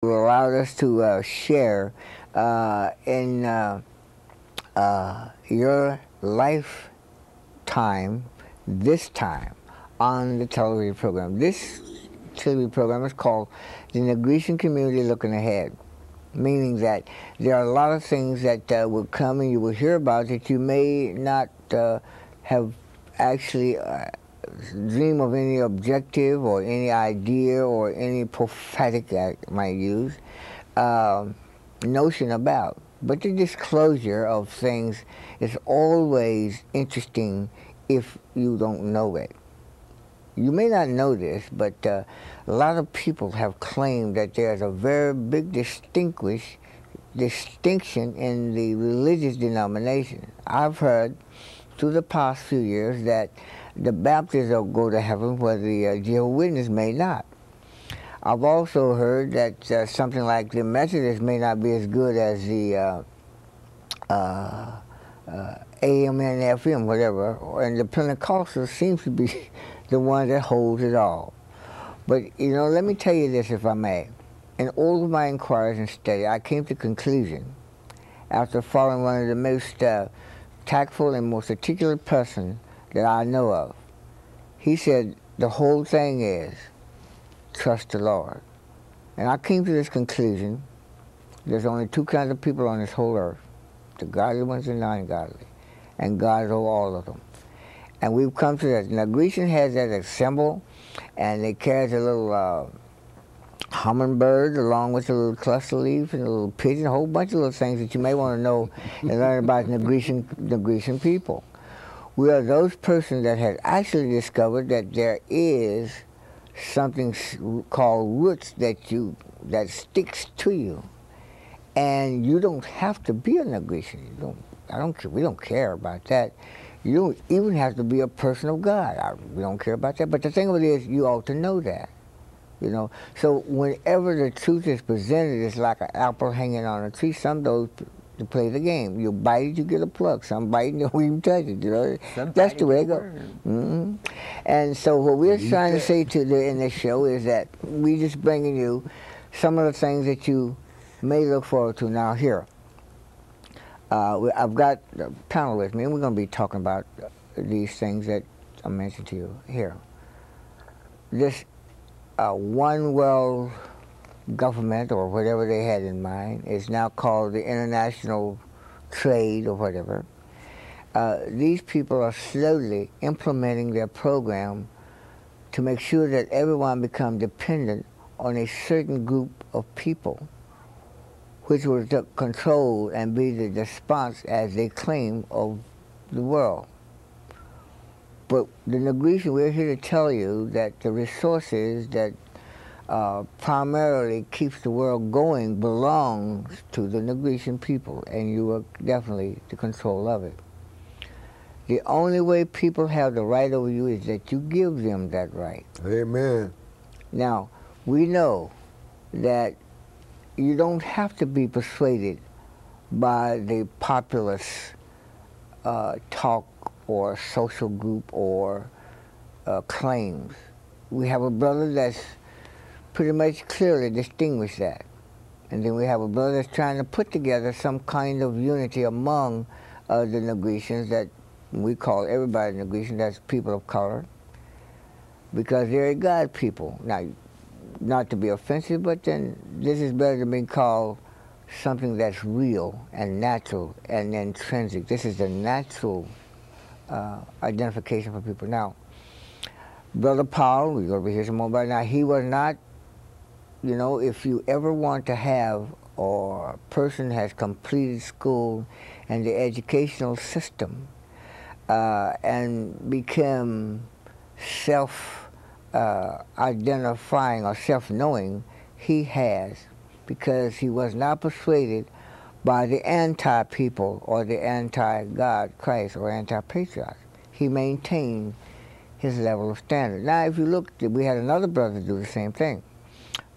allowed us to share in your lifetime, this time, on the television program. This television program is called The Nigritia Community Looking Ahead, meaning that there are a lot of things that will come and you will hear about that you may not have actually dream of any objective or any idea or any prophetic, I might use, notion about. But the disclosure of things is always interesting if you don't know it. You may not know this, but a lot of people have claimed that there's a very big distinction in the religious denomination. I've heard through the past few years that the Baptists will go to heaven where the Jehovah's Witnesses may not. I've also heard that something like the Methodists may not be as good as the AM and FM, whatever, and the Pentecostals seems to be the one that holds it all. But, you know, let me tell you this, if I may. In all of my inquiries and study, I came to the conclusion, after following one of the most tactful and most articulate person that I know of. He said, the whole thing is, trust the Lord. And I came to this conclusion, there's only two kinds of people on this whole earth, the godly ones and non-godly, and God is over all of them. And we've come to that. Now, Grecian has that as symbol, and it carries a little hummingbird along with a little cluster leaf and a little pigeon, a whole bunch of little things that you may want to know and learn about the Grecian people. We are those persons that have actually discovered that there is something called roots that sticks to you, and you don't have to be a Nigritia. We don't care about that. You don't even have to be a person of God. We don't care about that. But the thing of it is, you ought to know that. You know, so whenever the truth is presented, it's like an apple hanging on a tree. Some of those to play the game. You bite it, you get a plug. Some bite it, you don't even touch it. You know, that's the way it goes. Mm-hmm. And so what we're trying to say in this show is that we just bringing you some of the things that you may look forward to. Now here, I've got a panel with me, and we're going to be talking about these things that I mentioned to you here. This one world government, or whatever they had in mind, is now called the international trade or whatever. These people are slowly implementing their program to make sure that everyone becomes dependent on a certain group of people, which will control and be the response, as they claim, of the world. But the Nigritia, we're here to tell you that the resources that primarily keeps the world going belongs to the Nigritian people, and you are definitely the control of it. The only way people have the right over you is that you give them that right. Amen. Now, we know that you don't have to be persuaded by the populist talk or social group or claims. We have a brother that's pretty much clearly distinguished that. And then we have a brother that's trying to put together some kind of unity among the Nigritians that we call everybody Nigritian, that's people of color, because they're God people. Now, not to be offensive, but then this is better than being called something that's real and natural and intrinsic. This is the natural identification for people. Now, Brother Paul, we're going to hear some more about it now, he was not, you know, if you ever want to have, or a person has completed school and the educational system and become self-identifying or self-knowing, he has, because he was not persuaded by the anti-people or the anti-God, Christ, or anti-patriots. He maintained his level of standard. Now, if you look, we had another brother do the same thing.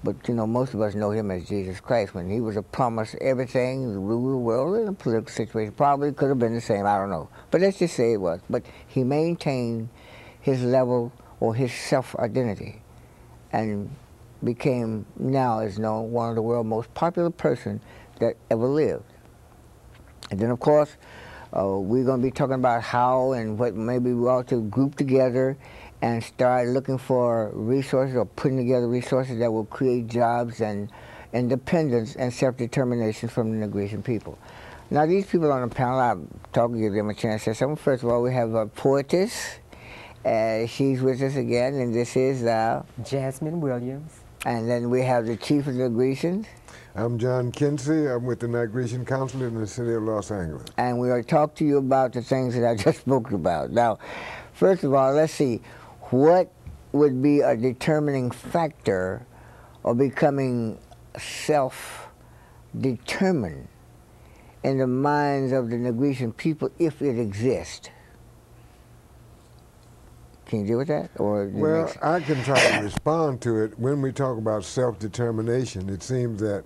But, you know, most of us know him as Jesus Christ. When he was promised everything, the rule of the world, in a political situation, probably could have been the same, I don't know. But let's just say it was. But he maintained his level or his self-identity. And became, now is known, one of the world's most popular person that ever lived. And then, of course, we're going to be talking about how and what maybe we ought to group together and start looking for resources or putting together resources that will create jobs and independence and self-determination from the Nigritian people. Now, these people on the panel, I'll give them a chance to say something. First of all, we have a poetess. She's with us again, and this is Jasmine Williams. And then we have the chief of the Nigritians. I'm John Kinsey. I'm with the Nigritian Council in the city of Los Angeles. And we're going to talk to you about the things that I just spoke about. Now, first of all, let's see. What would be a determining factor of becoming self-determined in the minds of the Nigritian people, if it exists? Can you deal with that? Or well, I can try to respond to it. When we talk about self-determination, it seems that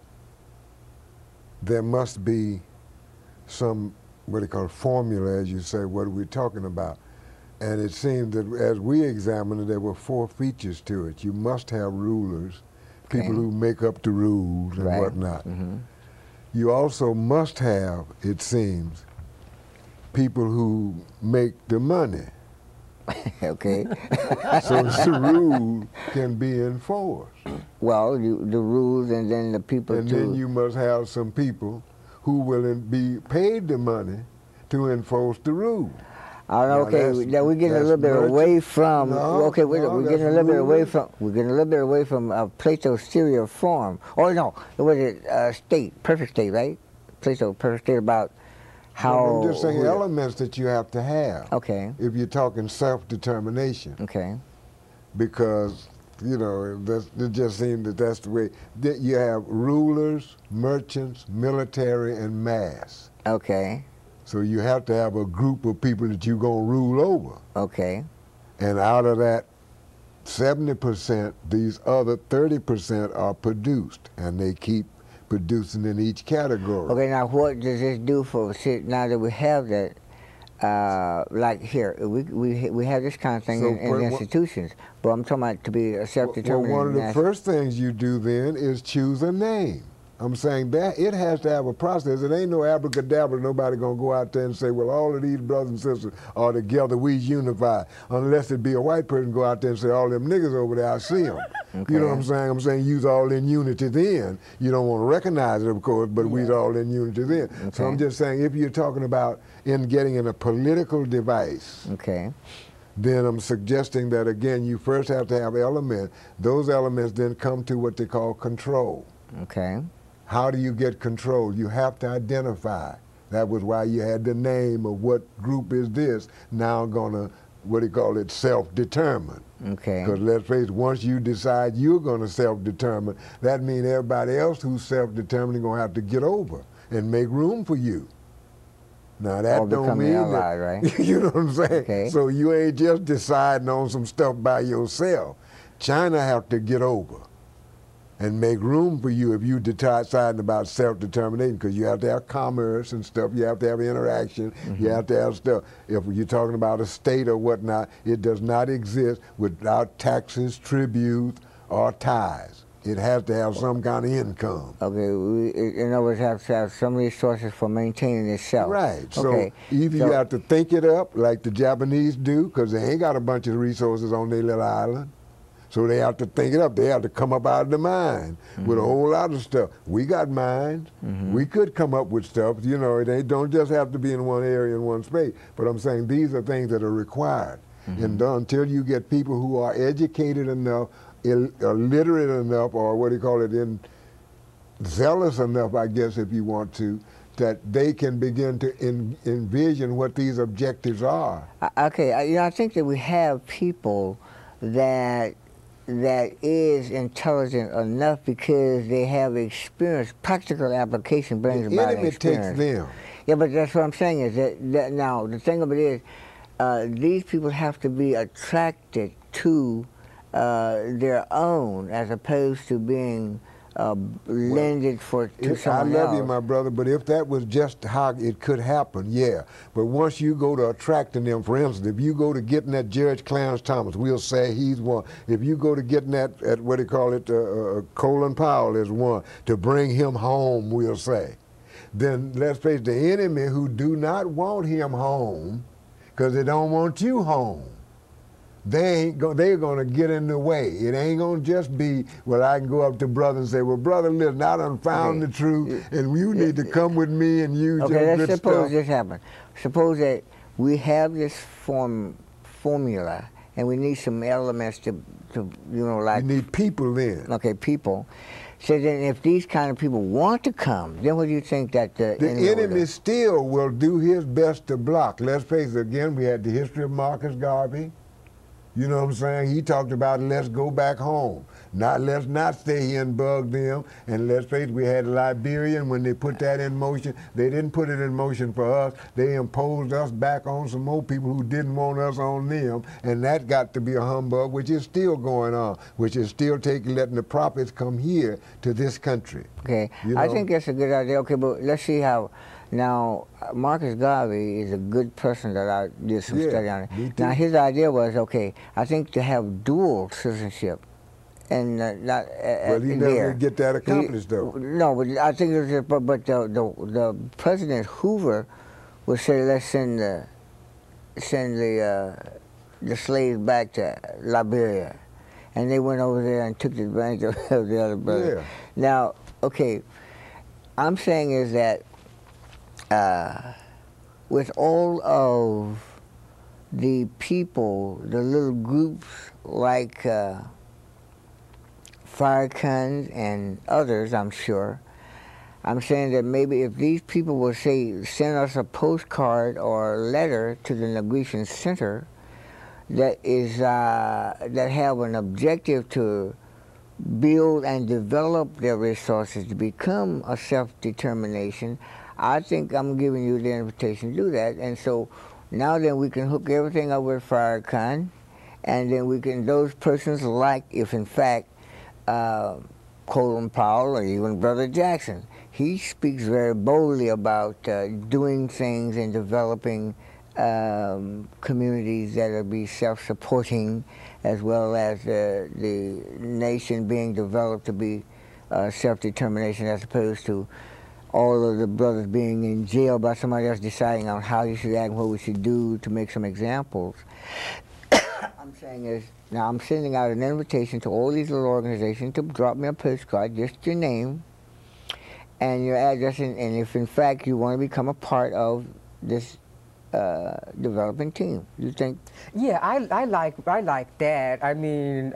there must be some, what they call formula, as you say, what are we talking about? And it seems that as we examined it, there were 4 features to it. You must have rulers, people who make up the rules and whatnot. You also must have, it seems, people who make the money. Okay. So the rule can be enforced. Well, the rules and then the people and then you must have some people who will be paid the money to enforce the rule. Okay, now we're getting a little bit away from. We're getting a little bit away from. We're getting a little bit away from Plato's theory of form. Oh no, it was state, perfect state, right? Plato, perfect state about how. Well, I'm just saying elements that you have to have. Okay. If you're talking self-determination. Okay. Because it just seems that that's the way. You have rulers, merchants, military, and mass. Okay. So you have to have a group of people that you're going to rule over. Okay. And out of that 70%, these other 30% are produced, and they keep producing in each category. Okay, now what does this do for, now that we have that, like here, we have this kind of thing in institutions, but I'm talking about to be a self-determined. Well, one of the first things you do then is choose a name. I'm saying that it has to have a process. It ain't no abracadabra. Nobody gonna go out there and say, well, all of these brothers and sisters are together, we unify. Unless it be a white person go out there and say, all them niggas over there, I see them. Okay. You know what I'm saying? I'm saying use all in unity then. You don't want to recognize it, of course, but we's all in unity then. Okay. So I'm just saying, if you're talking about getting in a political device, then I'm suggesting that, again, you first have to have elements. Those elements then come to what they call control. Okay. How do you get control? You have to identify. That was why you had the name of what group is this, now gonna, what do you call it, self-determine. Okay. Because let's face it, once you decide you're gonna self-determine, that means everybody else who's self-determining gonna have to get over and make room for you. Now that don't mean ally, right? You know what I'm saying? Okay. So you ain't just deciding on some stuff by yourself. China have to get over and make room for you if you deciding about self-determination, because you have to have commerce and stuff, you have to have interaction, you have to have stuff. If you're talking about a state or whatnot, it does not exist without taxes, tribute, or tithes. It has to have some kind of income. Okay, in other words, have to have some resources for maintaining itself. Right, so either you have to think it up like the Japanese do, because they ain't got a bunch of resources on their little island. So they have to think it up. They have to come up out of the mine with a whole lot of stuff. We got mines. We could come up with stuff. You know, they don't just have to be in one area, in one space. But I'm saying these are things that are required. And until you get people who are educated enough, literate enough, or what do you call it, zealous enough, I guess, if you want to, that they can begin to envision what these objectives are. Okay, I think that we have people that is intelligent enough because they have experience. Practical application brings about experience. The enemy takes them. Yeah, but that's what I'm saying is that now the thing of it is, these people have to be attracted to their own, as opposed to being lend it to someone I else. love you, my brother, but if that was just how it could happen, yeah. But once you go to attracting them, for instance, if you go to getting that Judge Clarence Thomas, we'll say he's one. If you go to getting that, at what do you call it, Colin Powell is one, to bring him home, we'll say, then let's face the enemy who do not want him home because they don't want you home. They're going to get in the way. It ain't going to just be, well, I can go up to brother and say, well, brother, listen, I done found the truth, and you need to come with me and use your let's good suppose stuff. this happened. Suppose that we have this formula, and we need some elements to like... You need people then. Okay, people. So then if these kind of people want to come, then what do you think that the enemy still will do his best to block? Let's face it, again, we had the history of Marcus Garvey. You know what I'm saying? He talked about let's go back home. Let's not stay here and bug them. And let's face it, we had Liberia, and when they put that in motion, they didn't put it in motion for us. They imposed us back on some more people who didn't want us on them. And that got to be a humbug, which is still going on, which is still letting the profits come here to this country. Okay, you know? I think that's a good idea. Okay, but let's see how... Now, Marcus Garvey is a good person that I did some study on. Now, his idea was, okay, I think to have dual citizenship and not well, he never get that accomplished, though. No, but I think it was just, but the President Hoover would say, let's send the slaves back to Liberia. And they went over there and took advantage of the other brothers. Yeah. Now, okay, I'm saying is that with all of the people, the little groups like Farrakhan and others, I'm sure, I'm saying that maybe if these people will say, send us a postcard or a letter to the Nigritia Center that is that have an objective to build and develop their resources to become a self-determination, I think I'm giving you the invitation to do that. And so now then we can hook everything up with Farrakhan, and then we can, those persons like, if in fact, Colin Powell or even Brother Jackson, he speaks very boldly about doing things and developing communities that will be self-supporting, as well as the nation being developed to be self-determination, as opposed to all of the brothers being in jail by somebody else deciding on how you should act and what we should do to make some examples. I'm saying is, now I'm sending out an invitation to all these little organizations to drop me a postcard, just your name and your address, and if in fact you want to become a part of this developing team. You think? Yeah, I like that. I mean,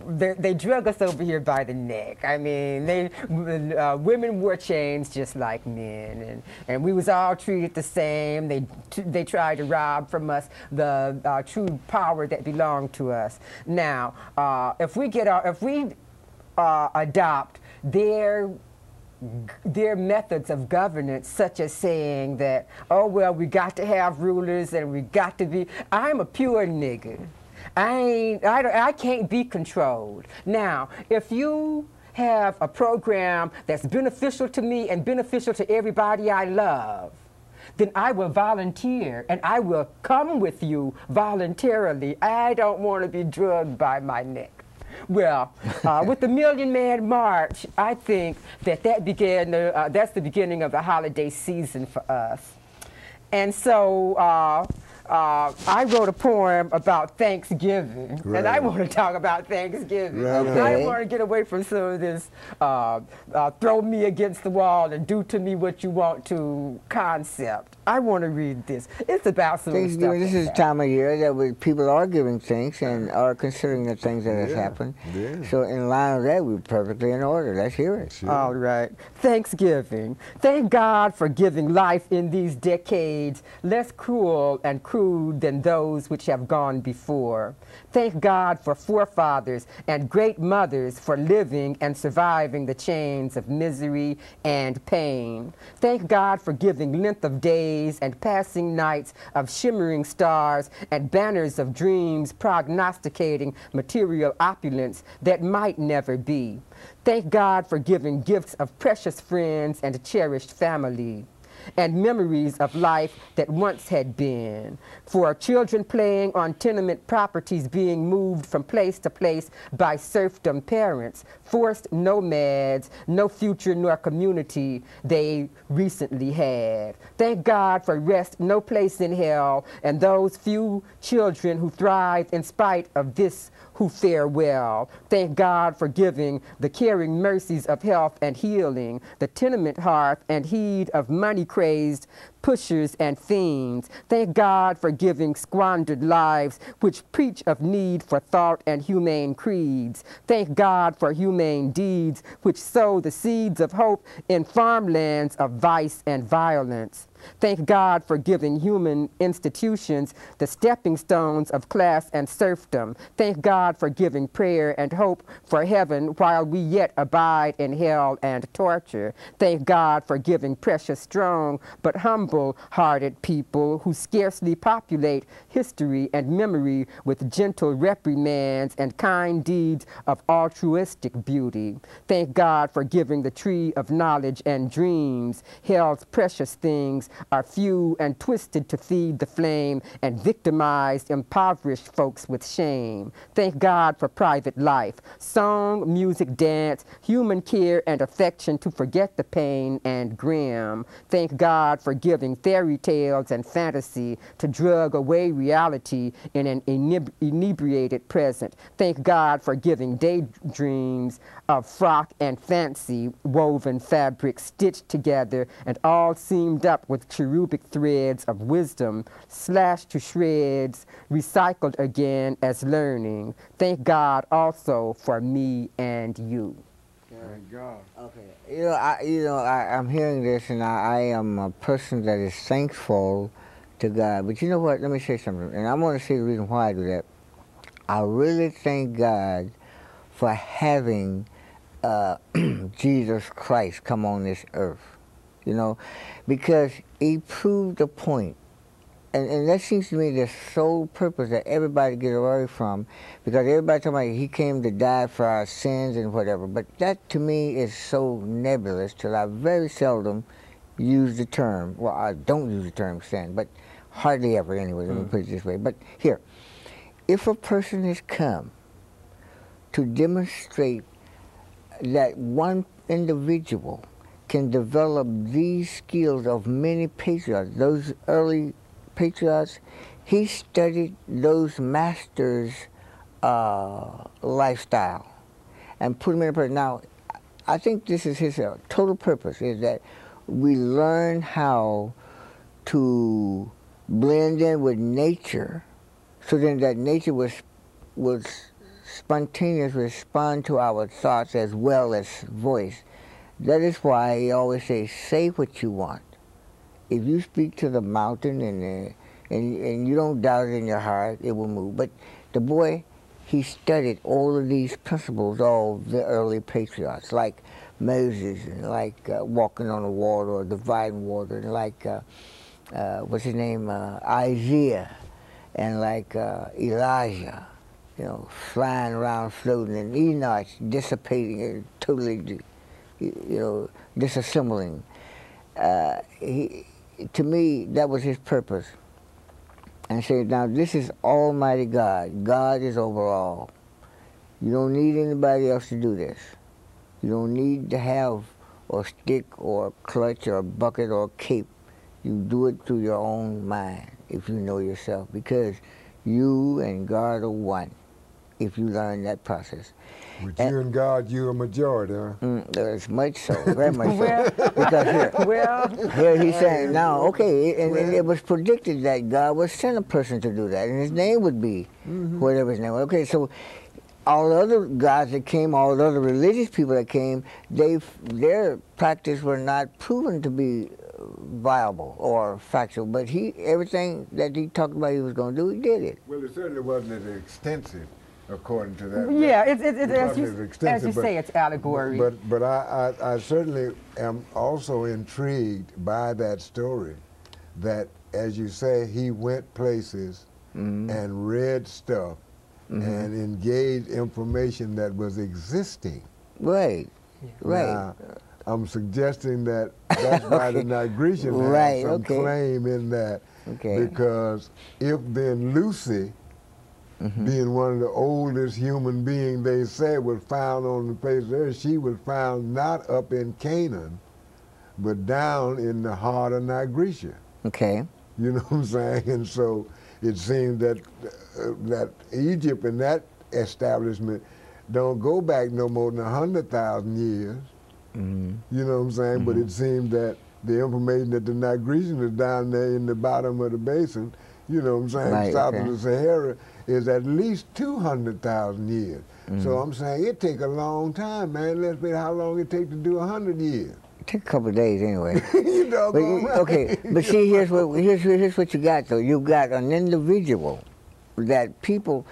they drug us over here by the neck. I mean, women wore chains just like men, and we was all treated the same. They tried to rob from us the true power that belonged to us. Now, if we adopt their methods of governance, such as saying that, oh, well, we got to have rulers and we got to be... I'm a pure nigger. I can't be controlled. Now, if you have a program that's beneficial to me and beneficial to everybody I love, then I will volunteer and I will come with you voluntarily. I don't want to be drugged by my neck. Well, with the Million Man March, I think that's the beginning of the holiday season for us. And so I wrote a poem about Thanksgiving, and I want to talk about Thanksgiving. Right. Okay. I want to get away from some of this throw me against the wall and do to me what you want to concept. I want to read this. It's about some Thanksgiving, stuff. this is the time of year that people are giving thanks and are considering the things that has happened. Yeah. So in line with that, we're perfectly in order. Let's hear it. Sure. All right. Thanksgiving. Thank God for giving life in these decades less cruel and crude than those which have gone before. Thank God for forefathers and great mothers for living and surviving the chains of misery and pain. Thank God for giving length of days days and passing nights of shimmering stars and banners of dreams prognosticating material opulence that might never be. Thank God for giving gifts of precious friends and cherished family, and memories of life that once had been. For children playing on tenement properties being moved from place to place by serfdom parents, forced nomads, no future nor community they recently had. Thank God for rest, no place in hell, and those few children who thrive in spite of this who fare well. Thank God for giving the caring mercies of health and healing, the tenement hearth and heed of money-crazed pushers and fiends. Thank God for giving squandered lives which preach of need for thought and humane creeds. Thank God for humane deeds which sow the seeds of hope in farmlands of vice and violence. Thank God for giving human institutions the stepping stones of class and serfdom. Thank God for giving prayer and hope for heaven while we yet abide in hell and torture. Thank God for giving precious, strong, but humble-hearted people who scarcely populate history and memory with gentle reprimands and kind deeds of altruistic beauty. Thank God for giving the tree of knowledge and dreams. Hell's precious things are few and twisted to feed the flame and victimized impoverished folks with shame. Thank God for private life, song, music, dance, human care and affection to forget the pain and grim. Thank God for giving fairy tales and fantasy to drug away reality in an inebriated present. Thank God for giving daydreams of frock and fancy, woven fabric stitched together and all seamed up with cherubic threads of wisdom, slashed to shreds, recycled again as learning. Thank God also for me and you. Thank God. Okay, I'm hearing this, and I am a person that is thankful to God. But you know what? Let me say something, and I want to say the reason why I do that. I really thank God for having Jesus Christ come on this earth, because he proved the point. And that seems to me the sole purpose that everybody gets away from, because everybody talking about he came to die for our sins and whatever. But that to me is so nebulous till I very seldom use the term. Well, I don't use the term sin, but hardly ever anyway, let me put it this way. But here, if a person has come to demonstrate that one individual can develop these skills of many patriots, those early patriots, he studied those masters' lifestyle and put them in a person. Now, I think this is his total purpose, is that we learn how to blend in with nature, so then that nature was spontaneous respond to our thoughts as well as voice. That is why he always says, say what you want. If you speak to the mountain and you don't doubt it in your heart, it will move. But the boy, he studied all of these principles, all the early patriots, like Moses, and like walking on the water or dividing water, and like, what's his name, Isaiah, and like Elijah, flying around floating, and Enoch dissipating and totally, disassembling. To me, that was his purpose. And said, now this is Almighty God. God is over all. You don't need anybody else to do this. You don't need to have a stick or a clutch or a bucket or a cape. You do it through your own mind if you know yourself, because you and God are one if you learn that process. With you and God, you're a majority, huh? There's much so, very much so. Because here he's saying, now, okay, and it was predicted that God would send a person to do that, and his name would be whatever his name was. Okay, so all the other gods that came, all the other religious people that came, their practice were not proven to be viable or factual, but everything that he talked about he was going to do, he did it. Well, it certainly wasn't as extensive, according to that. Yeah, as you say, it's allegory. But I certainly am also intrigued by that story, that, as you say, he went places and read stuff and engaged information that was existing. Right, right. Now, I'm suggesting that that's why the Nigritian has some claim in that, because if then Lucy, being one of the oldest human beings they say was found on the face of the earth, she was found not up in Canaan, but down in the heart of Nigritia. Okay. You know what I'm saying? And so it seems that that Egypt and that establishment don't go back no more than 100,000 years. You know what I'm saying? But it seems that the information that the Nigritian is down there in the bottom of the basin, you know what I'm saying, south of the Sahara, is at least 200,000 years. So I'm saying it take a long time, man. Let's see how long it take to do 100 years. It took a couple of days anyway. You know, okay, but see, here's what you got though. You got an individual that people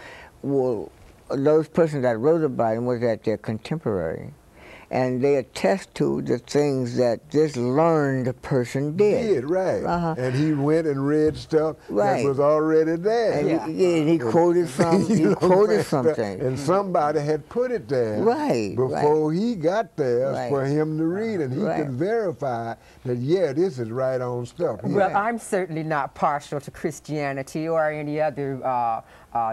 will, those persons that wrote about him was that they're contemporary, and they attest to the things that this learned person did. Right. And he went and read stuff that was already there. And he quoted from something. And somebody had put it there before he got there for him to read, and he could verify that, yeah, this is right on stuff. Well, I'm certainly not partial to Christianity or any other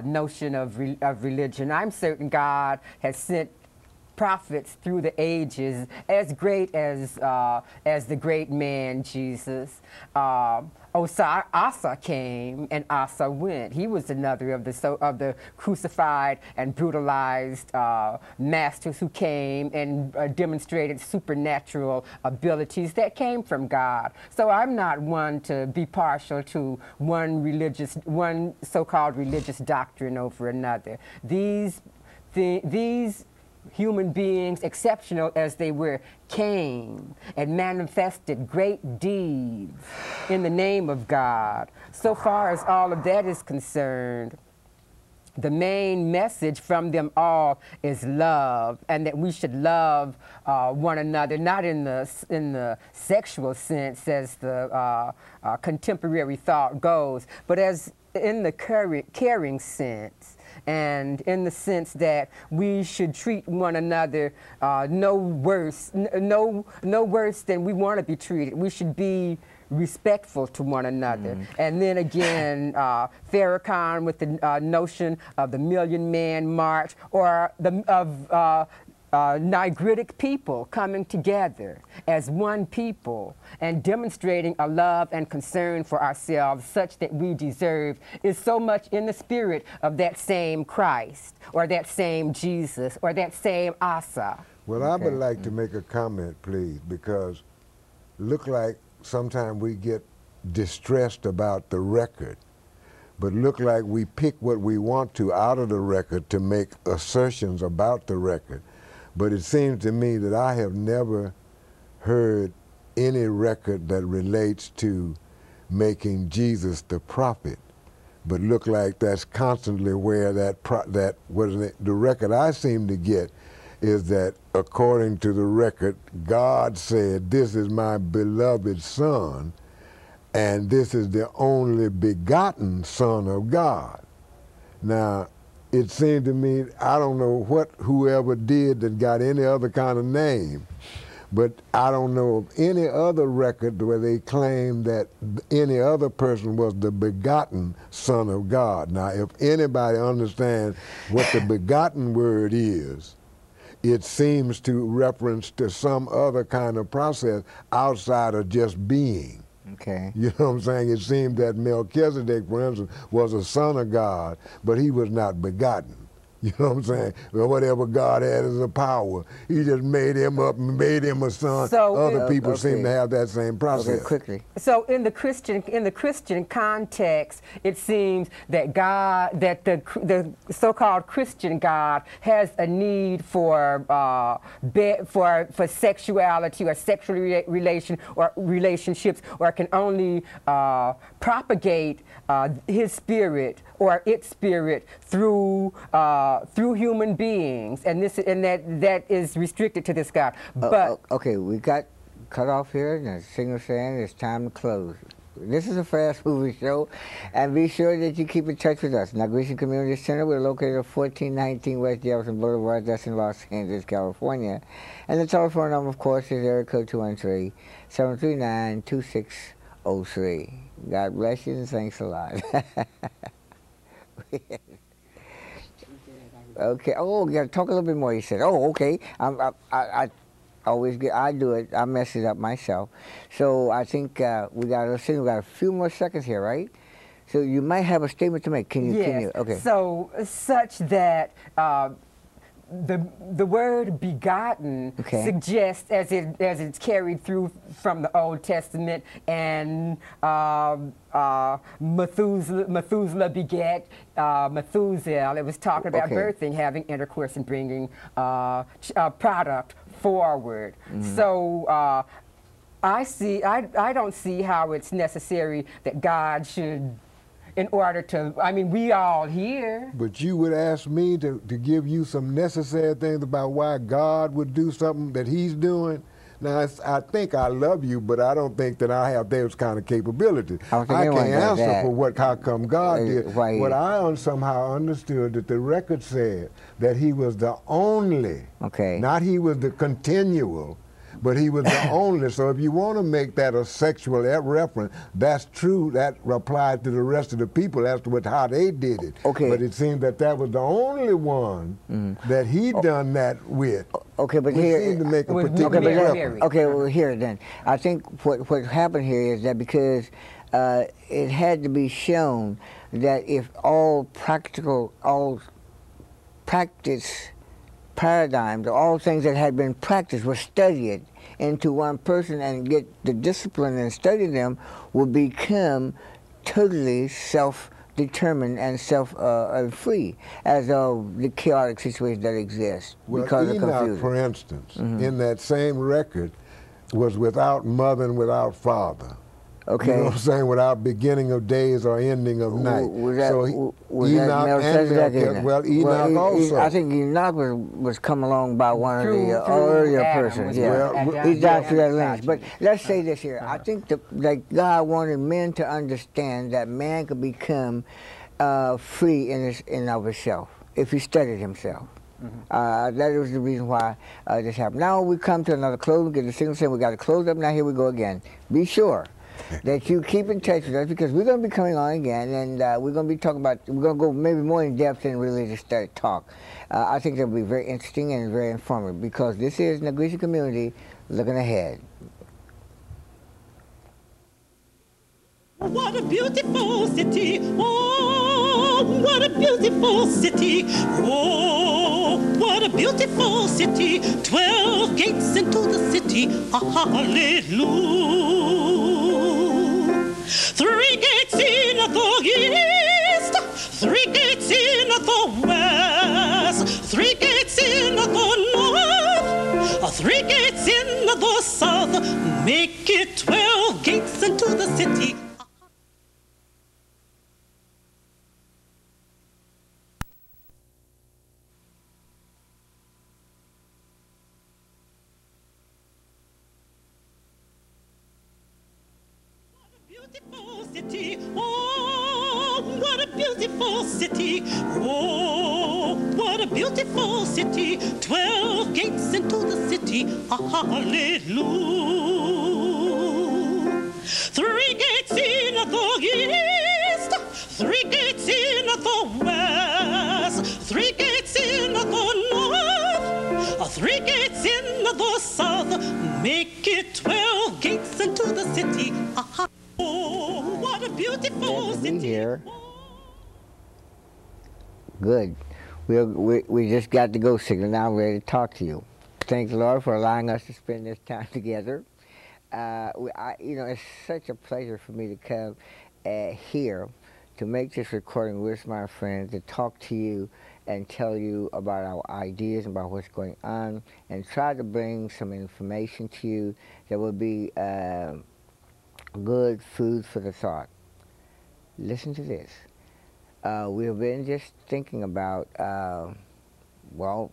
notion of religion. I'm certain God has sent prophets through the ages, as great as the great man Jesus. Asa came and Asa went. He was another of the crucified and brutalized masters who came and demonstrated supernatural abilities that came from God. So I'm not one to be partial to one so-called religious doctrine over another. These human beings, exceptional as they were, came and manifested great deeds in the name of God. So far as all of that is concerned, the main message from them all is love, and that we should love one another, not in the sexual sense as the contemporary thought goes, but as in the caring sense. And in the sense that we should treat one another no worse than we want to be treated. We should be respectful to one another. And then again, Farrakhan with the notion of the Million Man March, or Nigritic people coming together as one people and demonstrating a love and concern for ourselves such that we deserve, is so much in the spirit of that same Christ, or that same Jesus, or that same Asa. Well, I would like to make a comment, please, because look like sometimes we get distressed about the record, but look like we pick what we want to out of the record to make assertions about the record. But it seems to me that I have never heard any record that relates to making Jesus the prophet, but look like that's constantly where the record I seem to get is that, according to the record, God said, "This is my beloved Son, and this is the only begotten Son of God." Now, it seemed to me, I don't know what whoever did that got any other kind of name, but I don't know of any other record where they claim that any other person was the begotten Son of God. Now, if anybody understands what the begotten word is, it seems to reference to some other kind of process outside of just being. Okay. You know what I'm saying? It seemed that Melchizedek, for instance, was a son of God, but he was not begotten. You know what I'm saying? Well, whatever God had as a power, he just made him up and made him a son. So other people seem to have that same process. Okay, quickly. So in the Christian context, it seems that the so-called Christian God has a need for sexuality or sexual relationships, or can only propagate his spirit or its spirit through human beings, and that is restricted to this God. But okay, we got cut off here, and the singer saying it's time to close. This is a fast-moving show, and be sure that you keep in touch with us. Nigritia Community Center, we're located at 1419 West Jefferson Boulevard, that's in Los Angeles, California. And the telephone number, of course, is area code 213-739-2603. God bless you, and thanks a lot. Okay. Oh, you got to talk a little bit more. He said, "Oh, okay." I always get. I do it. I mess it up myself. So I think we got. Let's see. We got a few more seconds here, right? So you might have a statement to make. Can you? Yes. Can you? Okay. So such that. The word begotten suggests, as it's carried through from the Old Testament, and Methuselah begat Methuselah. It was talking about birthing, having intercourse, and bringing a product forward. So I don't see how it's necessary that God should, in order to, I mean, we all here. But you would ask me to give you some necessary things about why God would do something that he's doing. Now, I think I love you, but I don't think that I have those kind of capabilities. I can't answer for how come God did. What I somehow understood that the record said that he was the only, not he was the continual, but he was the only. So if you want to make that a sexual reference, that's true. That applied to the rest of the people as to how they did it. But it seemed that was the only one that he done that with. Okay, but here seemed to make a particular reference. Okay, well here then, I think what happened here is that because it had to be shown that if all practice paradigms, all things that had been practiced were studied into one person and get the discipline and study them, would become totally self-determined and self-free as of the chaotic situation that exists because of confusion. Enoch, for instance, in that same record, was without mother and without father. You know what I'm saying? Without beginning of days or ending of night. Enoch also. I think Enoch was come along by one of the earlier persons. Yeah, he died through that lineage. But let's say this here. I think that God wanted men to understand that man could become free in of himself if he studied himself. That was the reason why this happened. Now we come to another close. We get the signal saying we got to close up. Now here we go again. Be sure that you keep in touch with us, because we're going to be coming on again, and we're going to be talking about, we're going to go maybe more in depth than really just talk. I think that'll be very interesting and very informative, because this is Nigritia Community looking ahead. What a beautiful city, oh, what a beautiful city, oh, what a beautiful city, 12 gates into the city, hallelujah. 3 gates in the east, 3 gates in the west, 3 gates in the north, 3 gates in the south, make it 12 gates into the city. Beautiful city, oh, what a beautiful city, oh, what a beautiful city, 12 gates into the city, hallelujah. 3 gates in the east, 3 gates in the west, 3 gates in the north, 3 gates in the south, make it 12 gates into the city, oh, what a beautiful city. Here. Good. We just got the go signal. Now I'm ready to talk to you. Thank the Lord for allowing us to spend this time together. You know, it's such a pleasure for me to come here to make this recording with my friends, to talk to you and tell you about our ideas, about what's going on, and try to bring some information to you that will be good food for the thought. Listen to this. We have been just thinking about, well,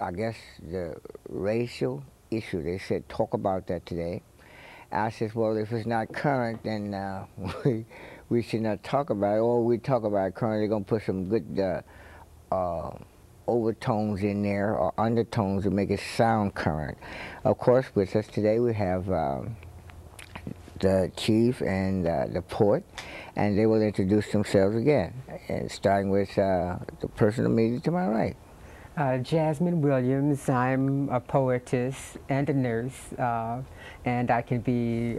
I guess the racial issue. They said talk about that today. I says, well, if it's not current, then we should not talk about it. Or we talk about it current, they're going to put some good overtones in there or undertones to make it sound current. Of course, with us today we have the chief and the port, and they will introduce themselves again, and starting with the person immediately to my right. Jasmine Williams. I'm a poetess and a nurse, and I can be